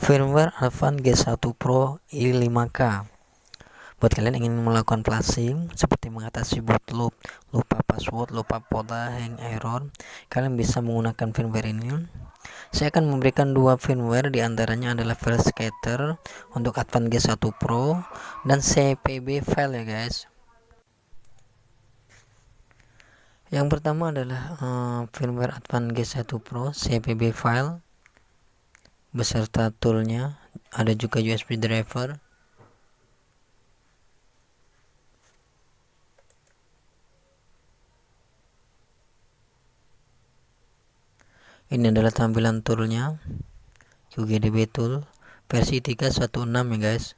Firmware Advanced G1 Pro i5K. Buat kalian ingin melakukan flashing seperti mengatasi bootloop, lupa password, lupa poda, hang, error, kalian bisa menggunakan firmware ini. Saya akan memberikan dua firmware, diantaranya adalah file scatter untuk Advanced G1 Pro dan CPB file ya guys. Yang pertama adalah firmware Advanced G1 Pro CPB file beserta toolnya, ada juga USB driver. Ini adalah tampilan toolnya, QGDB tool versi 3.1.6 ya guys.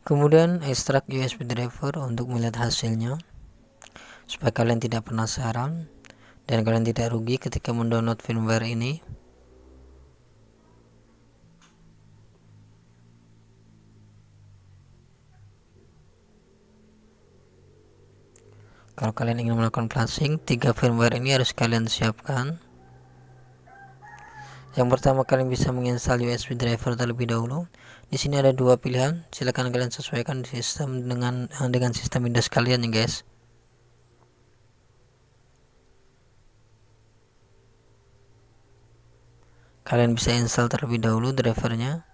Kemudian ekstrak USB driver untuk melihat hasilnya, supaya kalian tidak penasaran dan kalian tidak rugi ketika mendownload firmware ini. Kalau kalian ingin melakukan flashing, 3 firmware ini harus kalian siapkan. Yang pertama, kalian bisa menginstal USB driver terlebih dahulu. Di sini ada dua pilihan, silakan kalian sesuaikan sistem dengan sistem Windows kalian ya guys. Kalian bisa install terlebih dahulu drivernya.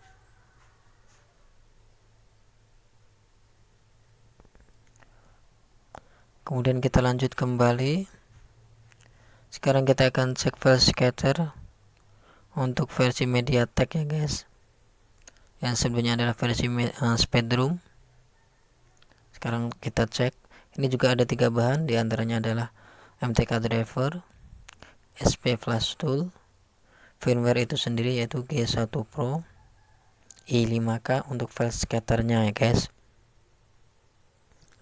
Kemudian kita lanjut kembali. Sekarang kita akan cek file scatter untuk versi MediaTek ya guys. Yang sebelumnya adalah versi Speedrum. Sekarang kita cek. Ini juga ada 3 bahan, diantaranya adalah MTK driver, SP flash tool, firmware itu sendiri yaitu G1 Pro i5K untuk file scatternya ya guys.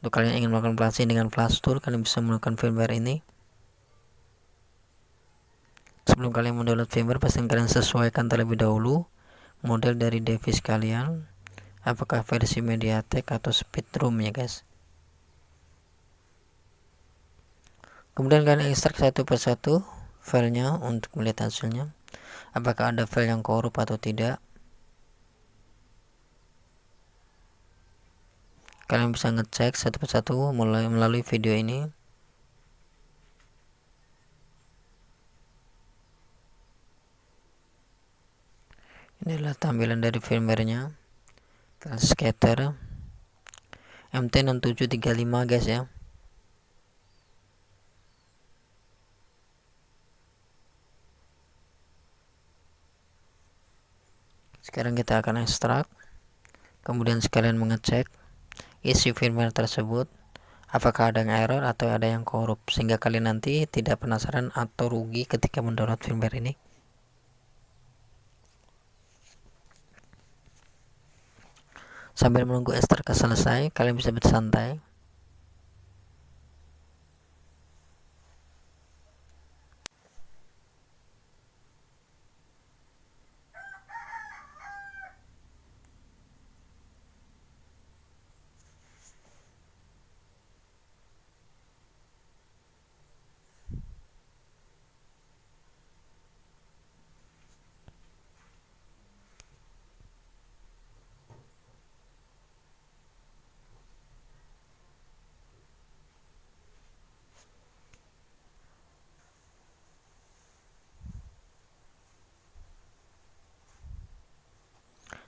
Untuk kalian yang ingin melakukan flashing dengan flash tool, kalian bisa menggunakan firmware ini. Sebelum kalian mendownload firmware, pastikan kalian sesuaikan terlebih dahulu model dari device kalian, apakah versi MediaTek atau Speedrum ya guys. Kemudian kalian ekstrak satu persatu filenya untuk melihat hasilnya, apakah ada file yang korup atau tidak. Kalian bisa ngecek satu persatu melalui video ini. Ini adalah tampilan dari firmware-nya, file scatter MT6735 guys ya. Sekarang kita akan ekstrak, kemudian sekalian mengecek isi firmware tersebut, apakah ada yang error atau ada yang korup, sehingga kalian nanti tidak penasaran atau rugi ketika mendownload firmware ini. Sambil menunggu ekstrak selesai, kalian bisa bersantai.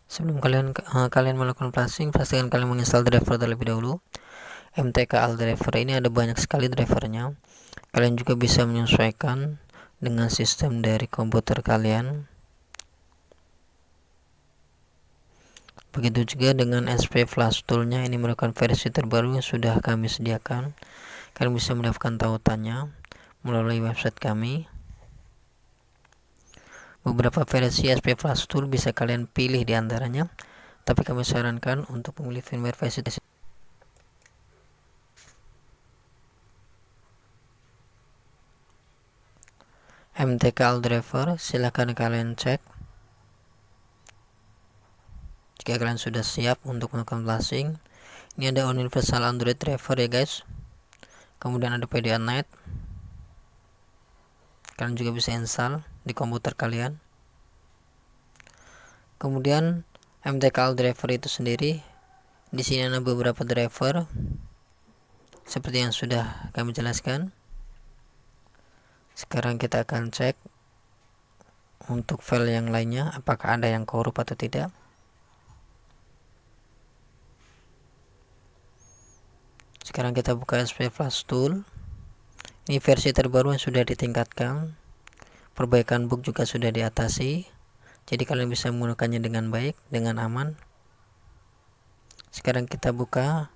Sebelum kalian melakukan flashing, pastikan kalian menginstal driver terlebih dahulu. MTK All driver ini ada banyak sekali drivernya. Kalian juga bisa menyesuaikan dengan sistem dari komputer kalian. Begitu juga dengan SP flash toolnya, ini merupakan versi terbaru yang sudah kami sediakan. Kalian bisa mendapatkan tautannya melalui website kami. Beberapa versi SP flash tool bisa kalian pilih diantaranya, tapi kami sarankan untuk memilih firmware versi MTK driver. Silahkan kalian cek jika kalian sudah siap untuk melakukan flashing. Ini ada universal Android driver ya guys, kemudian ada PDA-Net, kalian juga bisa install di komputer kalian. Kemudian MTK driver itu sendiri, di sini ada beberapa driver seperti yang sudah kami jelaskan. Sekarang kita akan cek untuk file yang lainnya apakah ada yang korup atau tidak. Sekarang kita buka SP Flash Tool. Ini versi terbaru yang sudah ditingkatkan. Perbaikan bug juga sudah diatasi. Jadi kalian bisa menggunakannya dengan baik, dengan aman. Sekarang kita buka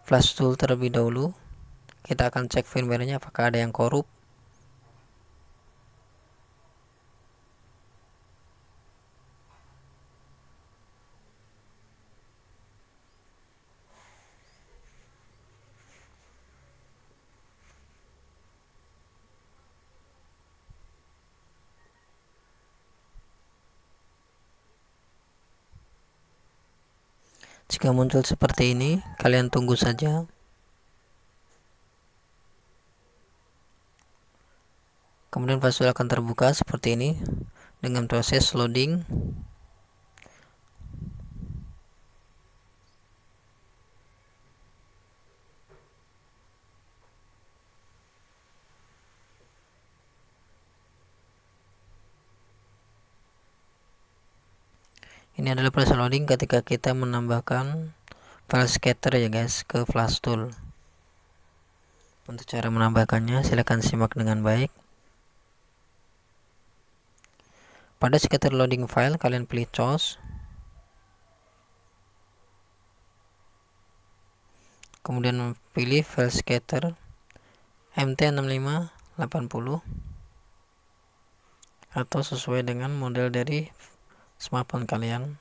Flash Tool terlebih dahulu. Kita akan cek firmware-nya apakah ada yang korup. Jika muncul seperti ini, kalian tunggu saja. Kemudian Flash Tool akan terbuka seperti ini dengan proses loading. Ini adalah proses loading ketika kita menambahkan file scatter ya guys ke Flash Tool. Untuk cara menambahkannya silahkan simak dengan baik. Pada scatter loading file kalian pilih choose. Kemudian pilih file scatter MT6580 atau sesuai dengan model dari smartphone kalian.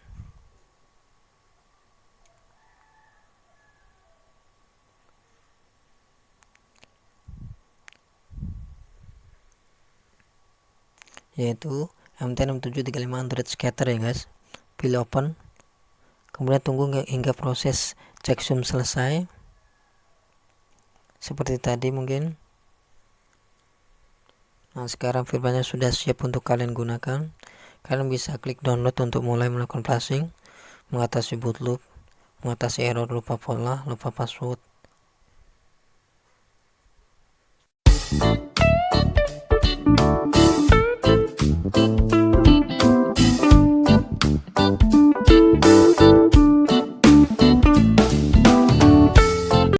Yaitu MT6735 Android Scatter ya guys. Pilih open. Kemudian tunggu hingga proses checksum selesai. Seperti tadi mungkin. Nah, sekarang firmware sudah siap untuk kalian gunakan. Kalian bisa klik download untuk mulai melakukan flashing, mengatasi bootloop, mengatasi error lupa pola, lupa password,